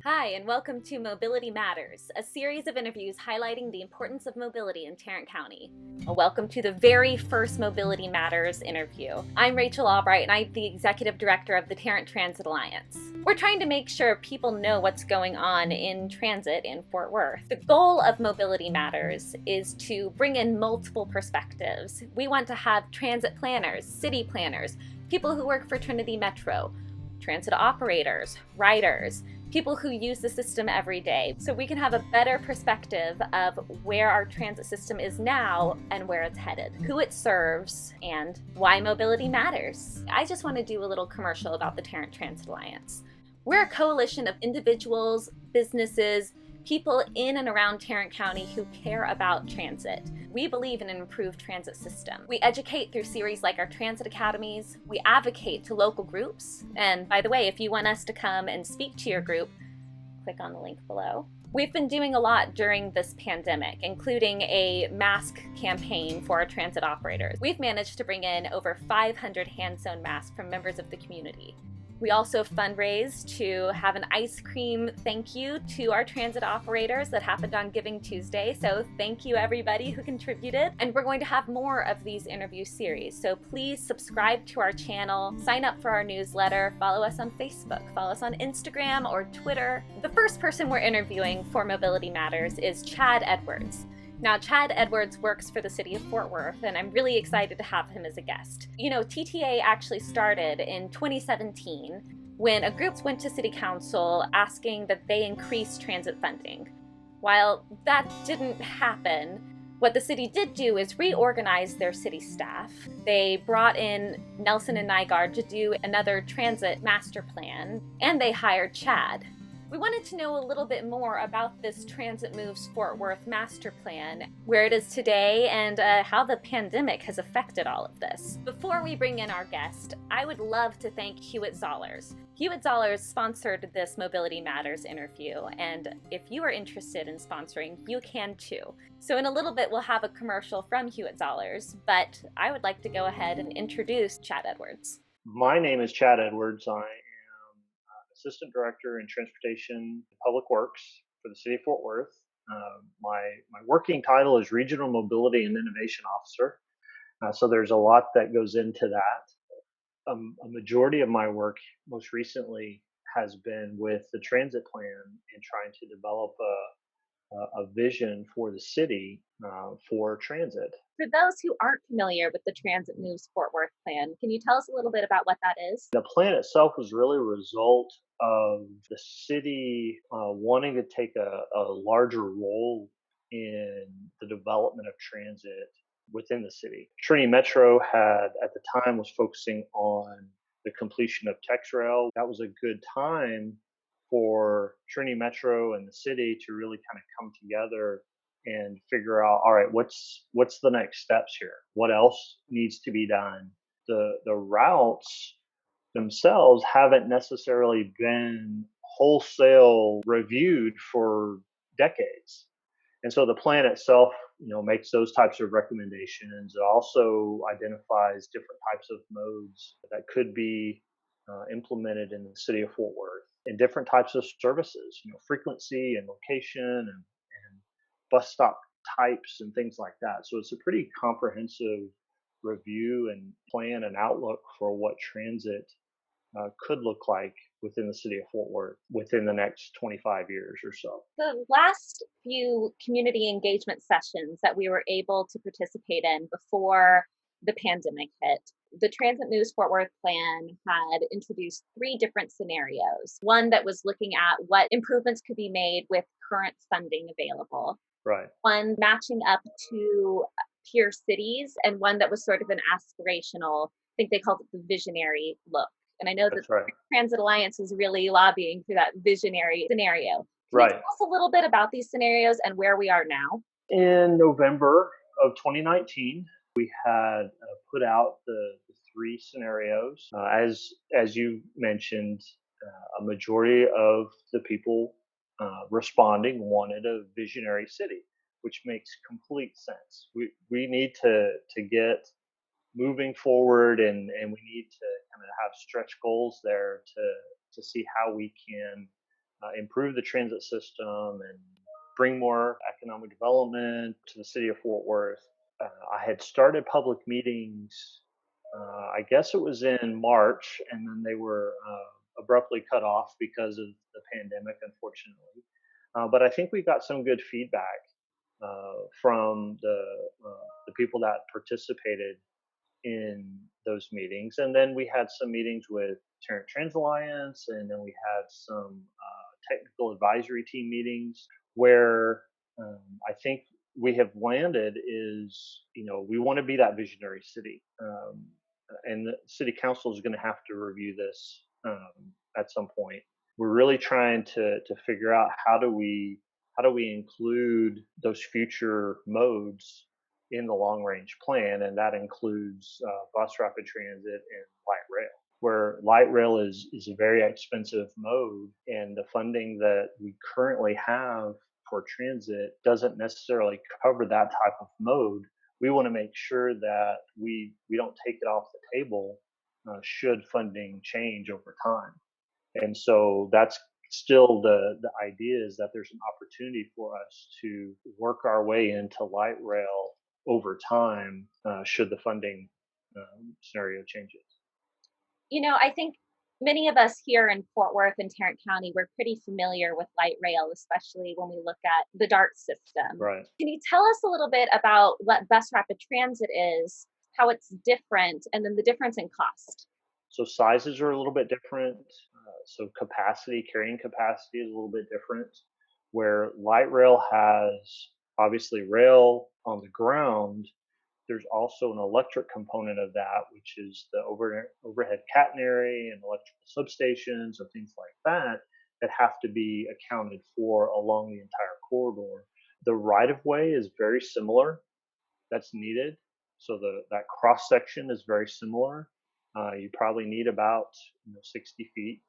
Hi, and welcome to Mobility Matters, a series of interviews highlighting the importance of mobility in Tarrant County. Welcome to the very first Mobility Matters interview. I'm Rachel Albright, and I'm the Executive Director of the Tarrant Transit Alliance. We're trying to make sure people know what's going on in transit in Fort Worth. The goal of Mobility Matters is to bring in multiple perspectives. We want to have transit planners, city planners, people who work for Trinity Metro, transit operators, riders, people who use the system every day, so we can have a better perspective of where our transit system is now and where it's headed, who it serves, and why mobility matters. I just want to do a little commercial about the Tarrant Transit Alliance. We're a coalition of individuals, businesses, people in and around Tarrant County who care about transit. We believe in an improved transit system. We educate through series like our transit academies. We advocate to local groups. And by the way, if you want us to come and speak to your group, click on the link below. We've been doing a lot during this pandemic, including a mask campaign for our transit operators. We've managed to bring in over 500 hand-sewn masks from members of the community. We also fundraised to have an ice cream thank you to our transit operators that happened on Giving Tuesday. So thank you everybody who contributed. And we're going to have more of these interview series. So please subscribe to our channel, sign up for our newsletter, follow us on Facebook, follow us on Instagram or Twitter. The first person we're interviewing for Mobility Matters is Chad Edwards. Now, Chad Edwards works for the city of Fort Worth, and I'm really excited to have him as a guest. You know, TTA actually started in 2017 when a group went to city council asking that they increase transit funding. While that didn't happen, what the city did do is reorganize their city staff. They brought in Nelson and Nygaard to do another transit master plan, and they hired Chad. We wanted to know a little bit more about this Transit Moves Fort Worth master plan, where it is today, and how the pandemic has affected all of this. Before we bring in our guest, I would love to thank Hewitt Zollers. Hewitt Zollers sponsored this Mobility Matters interview, and if you are interested in sponsoring, you can too. So in a little bit, we'll have a commercial from Hewitt Zollers, but I would like to go ahead and introduce Chad Edwards. My name is Chad Edwards. I Assistant Director in Transportation and Public Works for the City of Fort Worth. My working title is Regional Mobility and Innovation Officer. So there's a lot that goes into that. A majority of my work most recently has been with the transit plan and trying to develop a vision for the city for transit. For those who aren't familiar with the Transit Moves Fort Worth plan, can you tell us a little bit about what that is? The plan itself was really a result of the city wanting to take a larger role in the development of transit within the city. Trinity Metro had, at the time, was focusing on the completion of TexRail. That was a good time for Trinity Metro and the city to really kind of come together and figure out, all right, what's the next steps here? What else needs to be done? The routes themselves haven't necessarily been wholesale reviewed for decades. And so the plan itself, makes those types of recommendations. It also identifies different types of modes that could be implemented in the city of Fort Worth and different types of services, frequency and location and bus stop types and things like that. So it's a pretty comprehensive review and plan and outlook for what transit could look like within the city of Fort Worth within the next 25 years or so. The last few community engagement sessions that we were able to participate in before the pandemic hit, the Transit Moves Fort Worth plan had introduced 3 different scenarios. One that was looking at what improvements could be made with current funding available. Right. One matching up to peer cities, and one that was sort of an aspirational, I think they called it the visionary look. And I know that right. the Transit Alliance is really lobbying for that visionary scenario. Can Right. you tell us a little bit about these scenarios and where we are now? In November of 2019, we had put out the 3 scenarios. As you mentioned, a majority of the people responding wanted a visionary city, which makes complete sense. We need to get moving forward, and we need to kind of have stretch goals there to see how we can improve the transit system and bring more economic development to the city of Fort Worth. I had started public meetings, I guess it was in March, and then they were abruptly cut off because of the pandemic, unfortunately. But I think we got some good feedback from the people that participated in those meetings. And then we had some meetings with Tarrant Trans Alliance, and then we had some technical advisory team meetings where I think we have landed is, we want to be that visionary city. And the city council is going to have to review this at some point. We're really trying to figure out how do we include those future modes in the long range plan, and that includes bus rapid transit and light rail. Where light rail is a very expensive mode, and the funding that we currently have for transit doesn't necessarily cover that type of mode. We want to make sure that we don't take it off the table should funding change over time. And so that's still the idea, is that there's an opportunity for us to work our way into light rail over time should the funding scenario changes. I think many of us here in Fort Worth and Tarrant County, we're pretty familiar with light rail, especially when we look at the DART system. Right. Can you tell us a little bit about what bus rapid transit is, how it's different, and then the difference in cost? So sizes are a little bit different. So carrying capacity is a little bit different. Where light rail has obviously rail on the ground, there's also an electric component of that, which is the overhead catenary and electrical substations and things like that have to be accounted for along the entire corridor. The right of way is very similar, that's needed. So that cross section is very similar. You probably need about 60 feet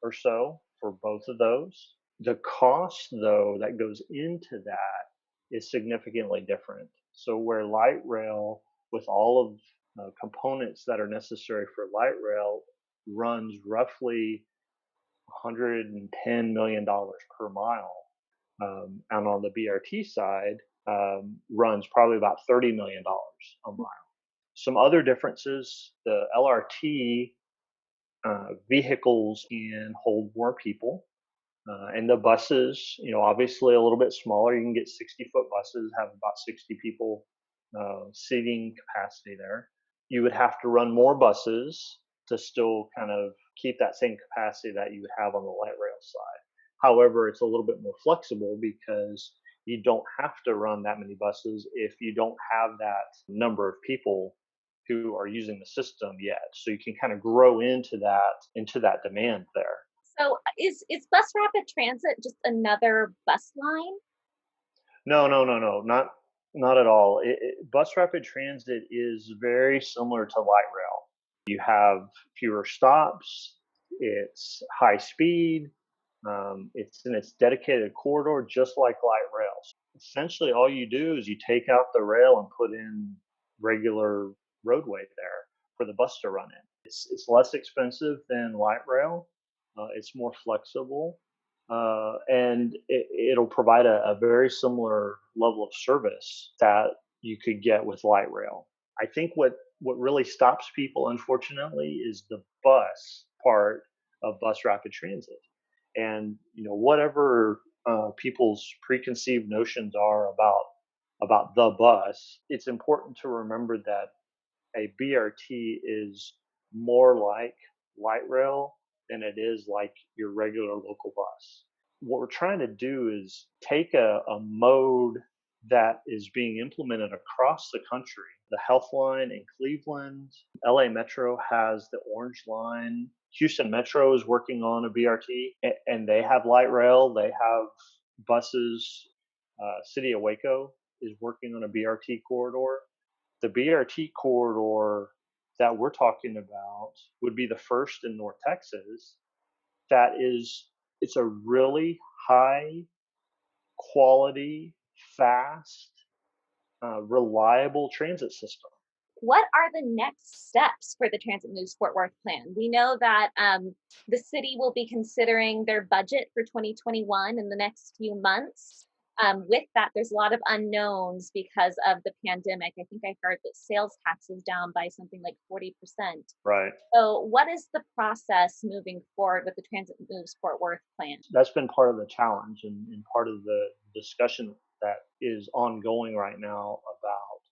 or so for both of those. The cost, though, that goes into that is significantly different. So where light rail, with all of components that are necessary for light rail, runs roughly $110 million per mile, and on the BRT side, runs probably about $30 million a mile. Some other differences: the LRT vehicles can hold more people, and the buses, obviously a little bit smaller. You can get 60-foot buses, have about 60 people seating capacity there. You would have to run more buses to still kind of keep that same capacity that you would have on the light rail side. However, it's a little bit more flexible because you don't have to run that many buses if you don't have that number of people who are using the system yet. So you can kind of grow into that demand there. So is bus rapid transit just another bus line? No, no, no, no, not at all. Bus rapid transit is very similar to light rail. You have fewer stops. It's high speed. It's in its dedicated corridor, just like light rail. Essentially, all you do is you take out the rail and put in regular roadway there for the bus to run in. It's less expensive than light rail. It's more flexible, and it'll provide a very similar level of service that you could get with light rail. I think what really stops people, unfortunately, is the bus part of bus rapid transit. And whatever people's preconceived notions are about the bus, it's important to remember that a BRT is more like light rail than it is like your regular local bus. What we're trying to do is take a mode that is being implemented across the country. The Health Line in Cleveland, LA Metro has the Orange Line, Houston Metro is working on a BRT, and they have light rail, they have buses. City of Waco is working on a BRT corridor. The BRT corridor that we're talking about would be the first in North Texas. It's a really high quality, fast, reliable transit system. What are the next steps for the Transit Moves Fort Worth plan? We know that the city will be considering their budget for 2021 in the next few months. With that, there's a lot of unknowns because of the pandemic. I think I heard that sales tax is down by something like 40%. Right. So, what is the process moving forward with the Transit Moves Fort Worth plan? That's been part of the challenge and part of the discussion that is ongoing right now about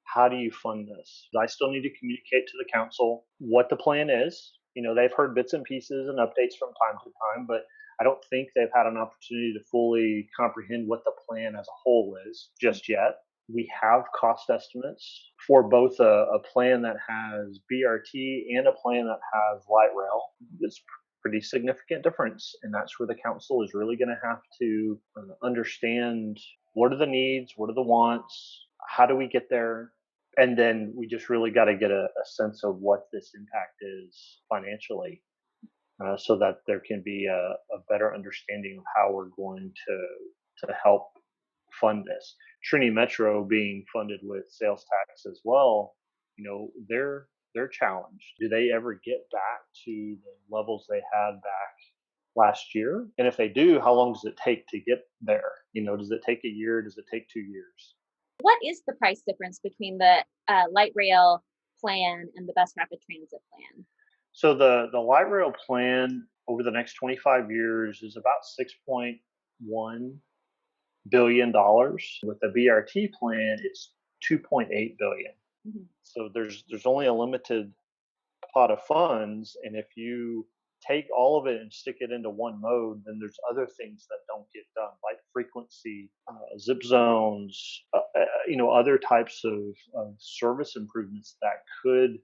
how do you fund this. I still need to communicate to the council what the plan is. They've heard bits and pieces and updates from time to time, but I don't think they've had an opportunity to fully comprehend what the plan as a whole is just yet. We have cost estimates for both a plan that has BRT and a plan that has light rail. It's pretty significant difference, and that's where the council is really going to have to understand what are the needs, what are the wants, how do we get there, and then we just really got to get a sense of what this impact is financially, so that there can be a better understanding of how we're going to help fund this. Trinity Metro being funded with sales tax as well, they're challenged. Do they ever get back to the levels they had back last year? And if they do, how long does it take to get there? Does it take a year? Does it take 2 years? What is the price difference between the light rail plan and the bus rapid transit plan? So the light rail plan over the next 25 years is about $6.1 billion. With the BRT plan, it's 2.8 billion. Mhm. So there's only a limited pot of funds, and if you take all of it and stick it into one mode, then there's other things that don't get done, like frequency, zip zones, other types of service improvements that could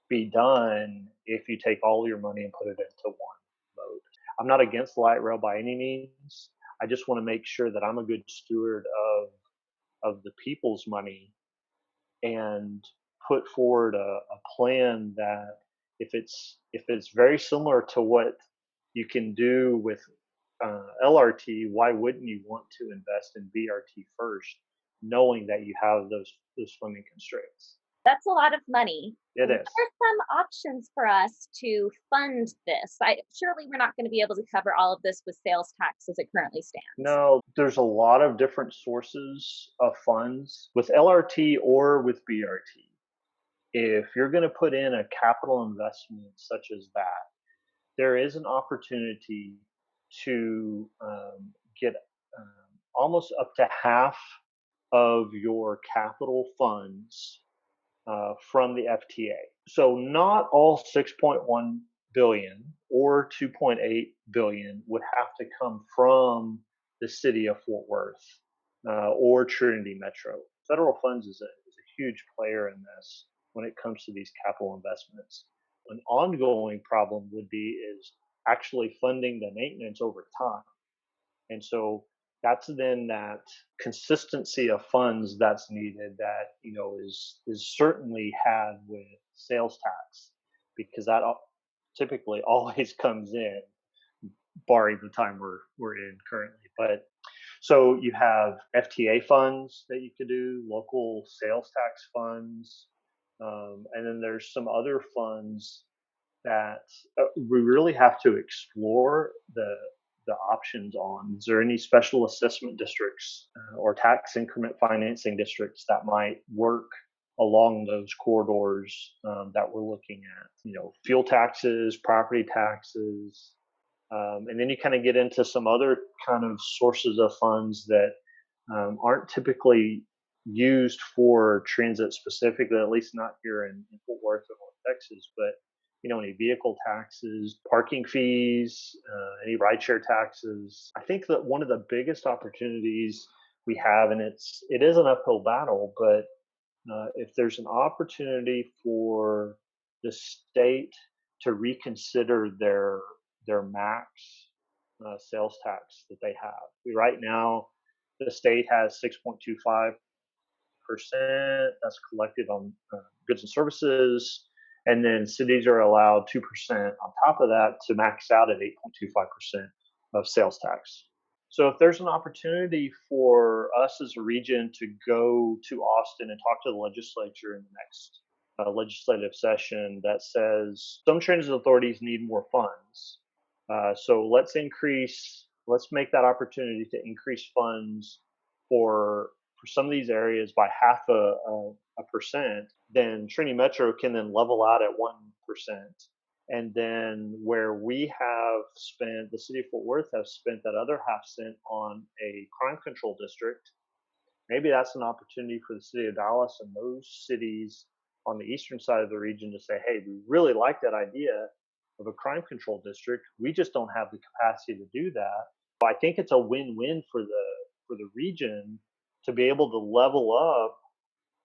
be done if you take all your money and put it into one mode. I'm not against light rail by any means. I just want to make sure that I'm a good steward of the people's money and put forward a plan that if it's very similar to what you can do with LRT, why wouldn't you want to invest in BRT first, knowing that you have those funding constraints? That's a lot of money. It What is. are some options for us to fund this? Surely we're not going to be able to cover all of this with sales tax as it currently stands. No, there's a lot of different sources of funds with LRT or with BRT. If you're going to put in a capital investment such as that, there is an opportunity to get almost up to half of your capital funds from the FTA. So not all 6.1 billion or 2.8 billion would have to come from the city of Fort Worth or Trinity Metro. Federal funds is a huge player in this when it comes to these capital investments. An ongoing problem would be is actually funding the maintenance over time. And so that's then that consistency of funds that's needed that is certainly had with sales tax, because that typically always comes in, barring the time we're in currently. But so you have FTA funds that you could do, local sales tax funds, and then there's some other funds that we really have to explore the options on. Is there any special assessment districts or tax increment financing districts that might work along those corridors that we're looking at? Fuel taxes, property taxes, and then you kind of get into some other kind of sources of funds that aren't typically used for transit specifically, at least not here in Fort Worth or North Texas, but any vehicle taxes, parking fees, any rideshare taxes. I think that one of the biggest opportunities we have, and it is an uphill battle, but if there's an opportunity for the state to reconsider their max sales tax that they have. Right now, the state has 6.25% that's collected on goods and services, and then cities are allowed 2% on top of that to max out at 8.25% of sales tax. So if there's an opportunity for us as a region to go to Austin and talk to the legislature in the next legislative session that says some transit authorities need more funds. So let's make that opportunity to increase funds for some of these areas by half a percent. Then Trinity Metro can then level out at 1%. And then where we have spent, the city of Fort Worth has spent that other half cent on a crime control district. Maybe that's an opportunity for the city of Dallas and those cities on the eastern side of the region to say, hey, we really like that idea of a crime control district. We just don't have the capacity to do that. I think it's a win-win for the region to be able to level up,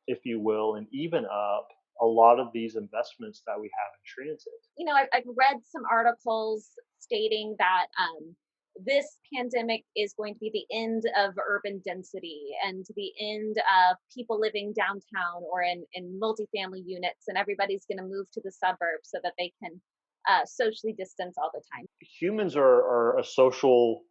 if you will, and even up a lot of these investments that we have in transit. You know, I've read some articles stating that this pandemic is going to be the end of urban density and the end of people living downtown or in multifamily units, and everybody's going to move to the suburbs so that they can socially distance all the time. Humans are a social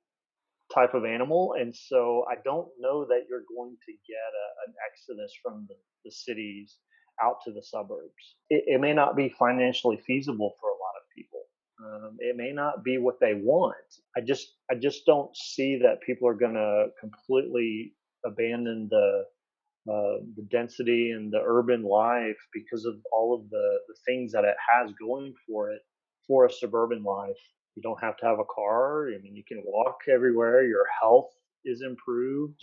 type of animal, and so I don't know that you're going to get an exodus from the cities out to the suburbs. It may not be financially feasible for a lot of people. It may not be what they want. I just don't see that people are going to completely abandon the density and the urban life because of all of the things that it has going for it for a suburban life. You don't have to have a car. I mean, you can walk everywhere. Your health is improved.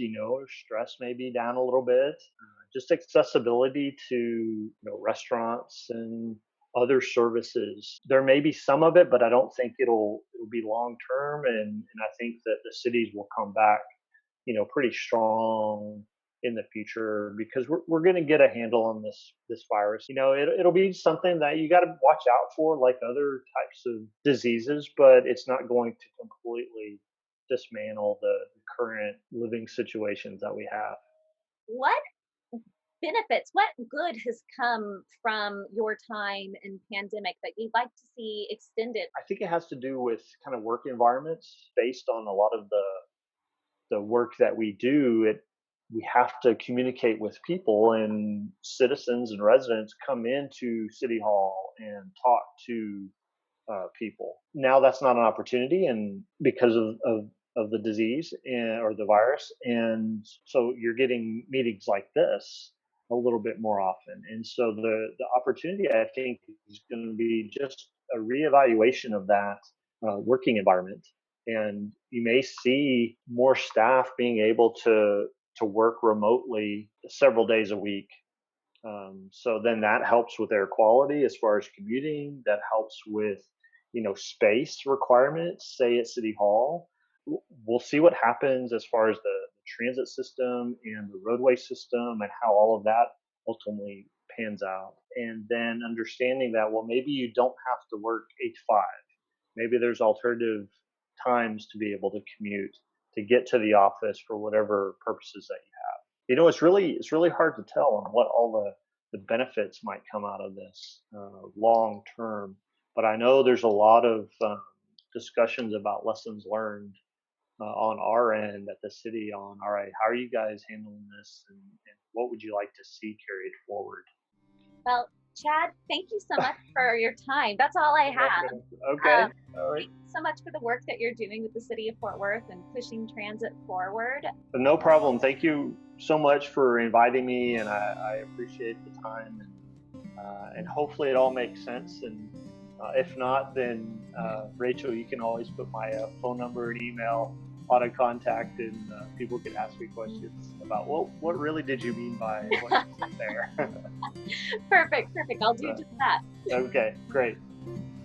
Stress may be down a little bit. Just accessibility to restaurants and other services. There may be some of it, but I don't think it'll be long term. And I think that the cities will come back, pretty strong in the future because we're going to get a handle on this virus. It'll be something that you got to watch out for, like other types of diseases, but it's not going to completely dismantle the current living situations that we have. What benefits, what good has come from your time in pandemic that you'd like to see extended? I think it has to do with kind of work environments based on a lot of the work that we do. We have to communicate with people, and citizens and residents come into City Hall and talk to people. Now that's not an opportunity, and because of the disease or the virus, and so you're getting meetings like this a little bit more often. And so the opportunity, I think, is going to be just a reevaluation of that working environment, and you may see more staff being able to work remotely several days a week. So then that helps with air quality as far as commuting. That helps with space requirements, say at City Hall. We'll see what happens as far as the transit system and the roadway system and how all of that ultimately pans out. And then understanding that, well, maybe you don't have to work 8 to 5. Maybe there's alternative times to be able to commute to get to the office for whatever purposes that you have. It's really hard to tell on what all the benefits might come out of this long term. But I know there's a lot of discussions about lessons learned on our end at the city on, all right, how are you guys handling this, and what would you like to see carried forward? Well, Chad, thank you so much for your time. That's all I have. Okay. All right. Thank you so much for the work that you're doing with the city of Fort Worth and pushing transit forward. No problem. Thank you so much for inviting me, and I appreciate the time, and hopefully it all makes sense. And if not, then Rachel, you can always put my phone number and email auto contact, and people can ask me questions about what really did you mean by what you said there. Perfect. I'll do just that. Okay, great.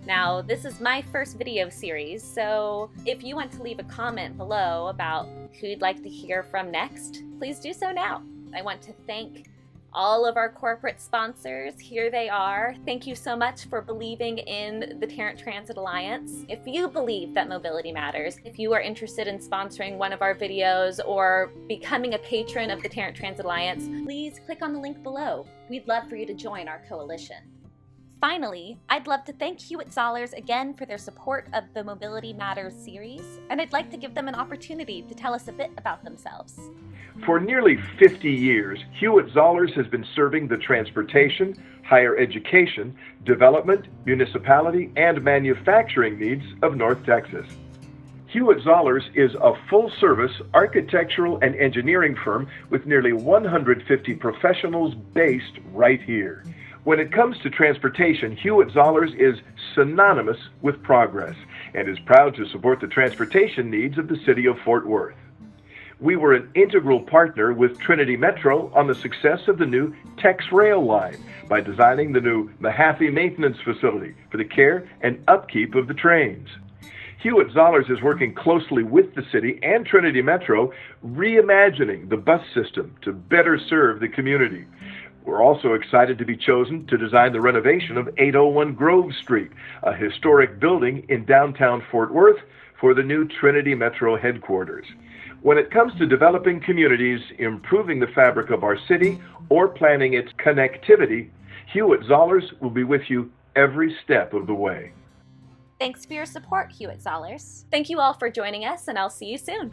Now, this is my first video series, so if you want to leave a comment below about who you'd like to hear from next, please do so now. I want to thank all of our corporate sponsors. Here they are. Thank you so much for believing in the Tarrant Transit Alliance. If you believe that mobility matters, if you are interested in sponsoring one of our videos or becoming a patron of the Tarrant Transit Alliance, please click on the link below. We'd love for you to join our coalition. Finally, I'd love to thank Hewitt-Zollars again for their support of the Mobility Matters series, and I'd like to give them an opportunity to tell us a bit about themselves. For nearly 50 years, Hewitt-Zollars has been serving the transportation, higher education, development, municipality, and manufacturing needs of North Texas. Hewitt-Zollars is a full-service architectural and engineering firm with nearly 150 professionals based right here. When it comes to transportation, Hewitt-Zollars is synonymous with progress and is proud to support the transportation needs of the city of Fort Worth. We were an integral partner with Trinity Metro on the success of the new Tex Rail line by designing the new Mahaffey Maintenance Facility for the care and upkeep of the trains. Hewitt-Zollars is working closely with the city and Trinity Metro, reimagining the bus system to better serve the community. We're also excited to be chosen to design the renovation of 801 Grove Street, a historic building in downtown Fort Worth, for the new Trinity Metro headquarters. When it comes to developing communities, improving the fabric of our city, or planning its connectivity, Hewitt-Zollars will be with you every step of the way. Thanks for your support, Hewitt-Zollars. Thank you all for joining us, and I'll see you soon.